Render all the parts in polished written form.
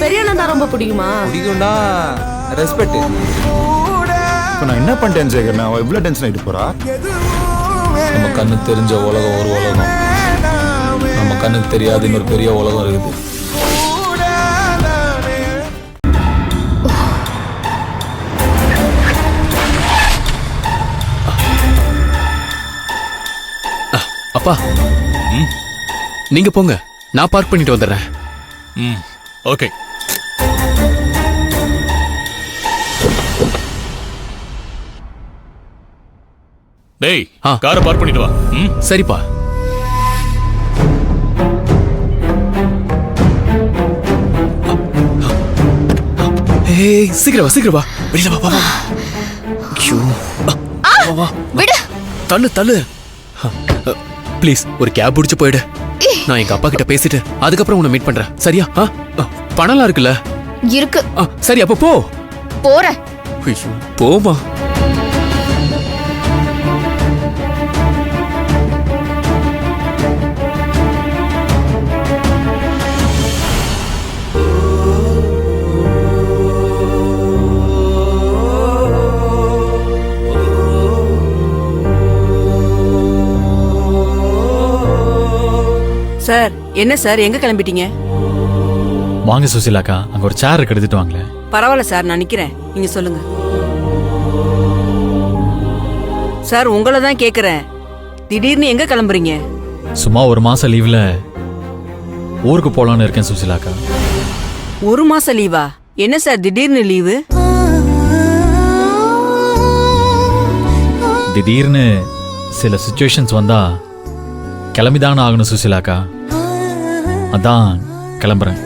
பெரிய அண்ணன் தான் ரொம்ப பிடிக்குமா? பிடிக்கும்டா, ரெஸ்பெக்ட். இப்போ நான் என்ன பண்ணிட்டேன் சேகர்? நான் இவ்வளோ டென்ஷன் ஆகிட்டு போறா? நம்ம கண்ணுக்கு தெரிஞ்ச உலகம் ஒரு உலகம், நம்ம கண்ணுக்கு தெரியாத இன்னொரு பெரிய உலகம் இருக்குது. அப்பா, நீங்க போங்க, நான் பார்க் பண்ணிட்டு வந்துடுறேன். ஓகே. டேய், காரை பார்க் பண்ணிட்டு வா. சரிப்பா. ஏய், சீக்கிரம் வா, சீக்கிரம் வா. வெளியில வா, வா. ஐயோ, வா. விடு. தள்ளு, தள்ளு. ப்ளீஸ் ஒரு கேப் பிடிச்சு போயிடு. நான் எங்க அப்பா கிட்ட பேசிட்டு அதுக்கப்புறம் உன்னை மீட் பண்றேன். சரியா? பணம்லாம் இருக்குல்ல? இருக்கு. சரி, அப்ப போ. போறேன். ஐயோ, போமா. சார், என்ன சார், எங்க கிளம்பிட்டீங்க? வாங்க சுசிலாக்கா, அங்க ஒரு சேர் எடுத்துட்டு வாங்களேன். பரவாயில்ல சார், நான் நிக்கிறேன், நீங்க சொல்லுங்க. சார், உங்களை தான் கேக்குறேன், திடீர்னு எங்க கிளம்புறீங்க? சும்மா ஒரு மாசம் லீவ்ல ஊருக்கு போலான்னு இருக்கேன் சுசிலாக்கா. ஒரு மாசம் லீவா? என்ன சார் திடீர்னு லீவு? திடீர்னு சில சிச்சுவேஷன்ஸ் வந்தா கிளம்பிதானே ஆகணும் சுசிலாக்கா, அதான் கிளம்புறேன்.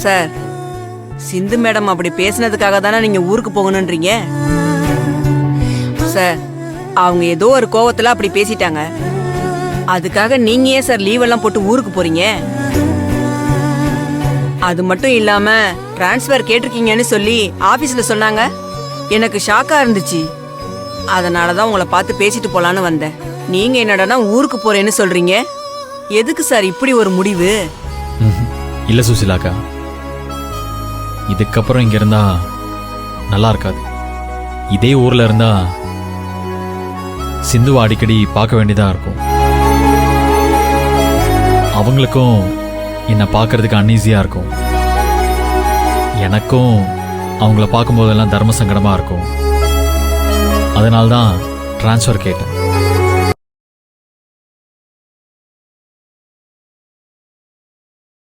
சார், சிந்து மேடம் அப்படி பேசினதுக்காக தானே நீங்க ஊருக்கு போகணுன்றீங்க? சார், அவங்க ஏதோ ஒரு கோவத்துல அப்படி பேசிட்டாங்க, அதுக்காக நீங்க ஏன் சார் லீவ் எல்லாம் போட்டு ஊருக்கு போறீங்க? அது மட்டும் இல்லாம டிரான்ஸ்ஃபர் கேட்டிருக்கீங்கன்னு சொல்லி ஆபீஸ்ல சொன்னாங்க. எனக்கு ஷாக்கா இருந்துச்சு, அதனாலதான் உங்களை பார்த்து பேசிட்டு போலான்னு வந்தேன். நீங்க என்னடா ஊருக்கு போறேன்னு சொல்றீங்க? எதுக்கு சார் இப்படி ஒரு முடிவு? இல்ல சுசிலாக்கா, இதுக்கப்புறம் இங்க இருந்தா நல்லா இருக்காது. இதே ஊர்ல இருந்தா சிந்துவை அடிக்கடி பார்க்க வேண்டியதா இருக்கும். அவங்களுக்கும் என்னை பார்க்கறதுக்கு அன்ஈஸியா இருக்கும். எனக்கும் அவங்கள பார்க்கும்போதெல்லாம் தர்ம சங்கடமா இருக்கும். அதனால்தான் டிரான்ஸ்ஃபர் கேட்டேன்.